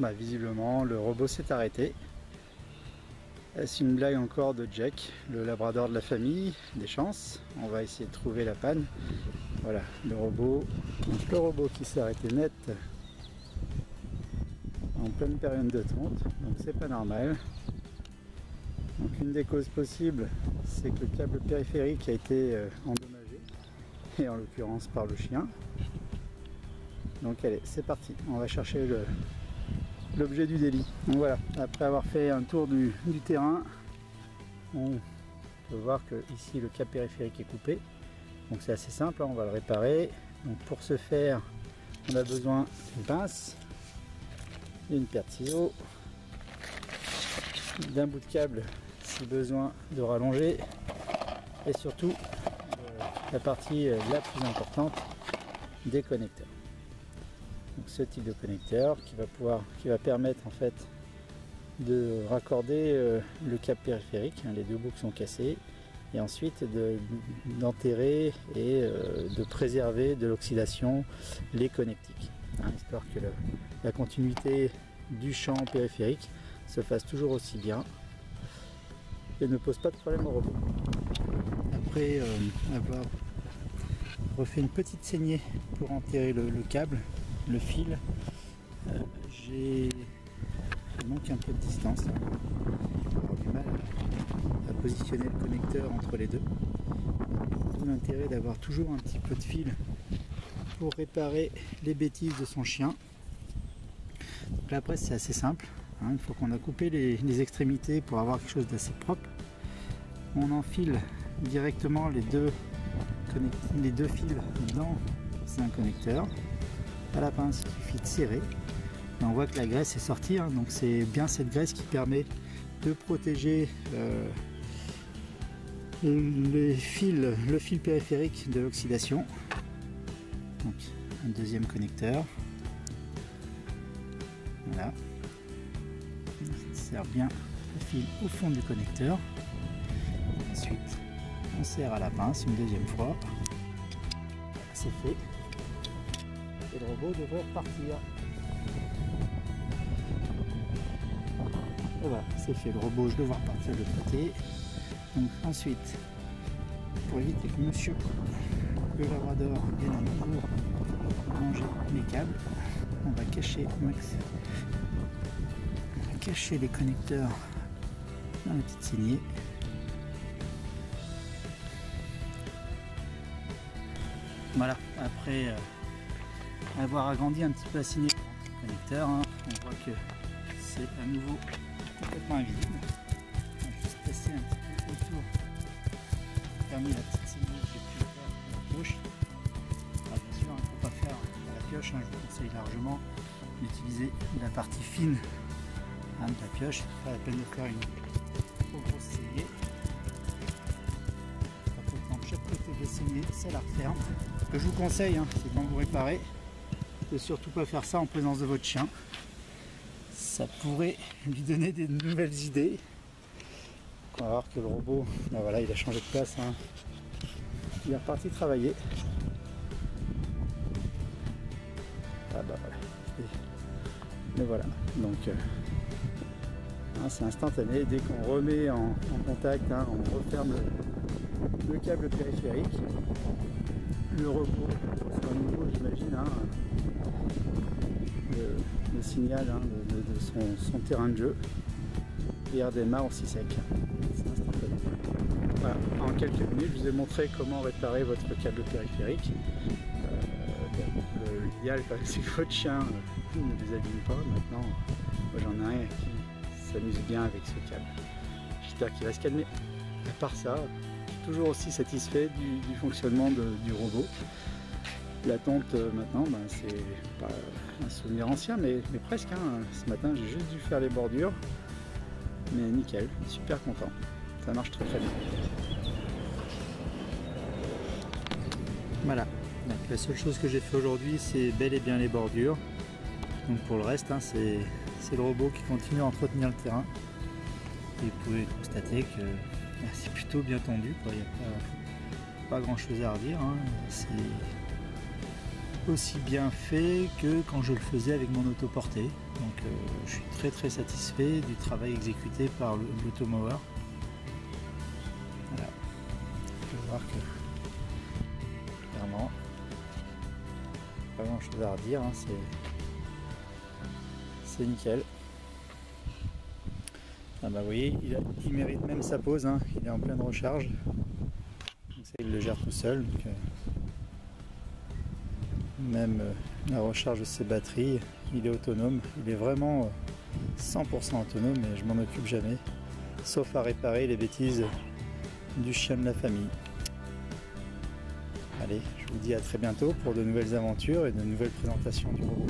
visiblement le robot s'est arrêté. Est-ce une blague encore de Jack, le labrador de la famille? Des chances. On va essayer de trouver la panne. Voilà, le robot qui s'est arrêté net en pleine période de tonte, donc c'est pas normal. Donc une des causes possibles, c'est que le câble périphérique a été endommagé, et en l'occurrence par le chien. Donc allez, c'est parti, on va chercher l'objet du délit. Donc voilà, après avoir fait un tour du terrain, on peut voir que ici le câble périphérique est coupé. Donc c'est assez simple, hein, on va le réparer. Donc pour ce faire, on a besoin d'une pince, d'une paire de ciseaux, d'un bout de câble si besoin de rallonger, et surtout la partie la plus importante, des connecteurs. Donc ce type de connecteur qui va permettre en fait de raccorder le câble périphérique, hein, les deux boucles sont cassées, et ensuite d'enterrer et de préserver de l'oxydation les connectiques, hein, histoire que la continuité du champ périphérique se fasse toujours aussi bien et ne pose pas de problème au robot. Après avoir refait une petite saignée pour enterrer le câble, le fil, il manque un peu de distance, j'ai du mal à positionner le connecteur entre les deux. D'où l'intérêt d'avoir toujours un petit peu de fil pour réparer les bêtises de son chien. Donc là après c'est assez simple, hein, une fois qu'on a coupé les extrémités pour avoir quelque chose d'assez propre, on enfile directement les deux fils dans un connecteur. À la pince, il suffit de serrer et on voit que la graisse est sortie, hein, donc c'est bien cette graisse qui permet de protéger le fil périphérique de l'oxydation. Donc un deuxième connecteur, voilà, on serre bien le fil au fond du connecteur. Ensuite on serre à la pince une deuxième fois, c'est fait. Et le robot devrait repartir. Et voilà, c'est fait, le robot je devrais repartir de l'autre côté. Donc ensuite, pour éviter que monsieur le labrador vienne à nouveau manger les câbles, on va cacher les connecteurs dans la petite saignée. Voilà, après avoir agrandi un petit peu la saignée du connecteur, hein, on voit que c'est à nouveau complètement invisible. On va juste passer un petit peu autour, terminer la petite saignée que j'ai pu faire à la pioche. Alors, bien sûr, il ne faut pas faire à la pioche, hein, je vous conseille largement d'utiliser la partie fine, hein, de la pioche. Pas la peine de faire une trop grosse saignée. Chaque côté de la saignée, ça la referme. Ce que je vous conseille, hein, c'est quand vous réparez, de surtout pas faire ça en présence de votre chien. Ça pourrait lui donner des nouvelles idées. On va voir que le robot, ben voilà, il a changé de place, hein. Il est reparti travailler. Ah bah voilà. Mais voilà, donc hein, c'est instantané. Dès qu'on remet en contact, hein, on referme le câble périphérique. Le robot reçoit à nouveau, j'imagine, hein, le signal, hein, de son terrain de jeu, et redémarre aussi sec. C'est instantané. Voilà. En quelques minutes, je vous ai montré comment réparer votre câble périphérique. L'idéal, c'est que votre chien ne les abîme pas. Maintenant, moi j'en ai un qui s'amuse bien avec ce câble. J'espère qu'il va se calmer. À part ça, toujours aussi satisfait du fonctionnement du robot. La tonte maintenant, ben, c'est pas un souvenir ancien, mais presque, hein. Ce matin j'ai juste dû faire les bordures, mais nickel, super content, ça marche très bien. Voilà, donc la seule chose que j'ai fait aujourd'hui, c'est bel et bien les bordures. Donc pour le reste, hein, c'est le robot qui continue à entretenir le terrain, et vous pouvez constater que c'est plutôt bien tendu, quoi. Il n'y a pas grand chose à redire, hein. C'est aussi bien fait que quand je le faisais avec mon autoporté. Donc je suis très satisfait du travail exécuté par l'automower. Voilà, je vais voir que clairement pas grand chose à redire, hein, c'est nickel. Ah bah vous voyez, il mérite même sa pause, hein, il est en pleine recharge. Donc ça, il le gère tout seul. Donc, même la recharge de ses batteries, il est autonome. Il est vraiment 100% autonome et je m'en occupe jamais. Sauf à réparer les bêtises du chien de la famille. Allez, je vous dis à très bientôt pour de nouvelles aventures et de nouvelles présentations du robot.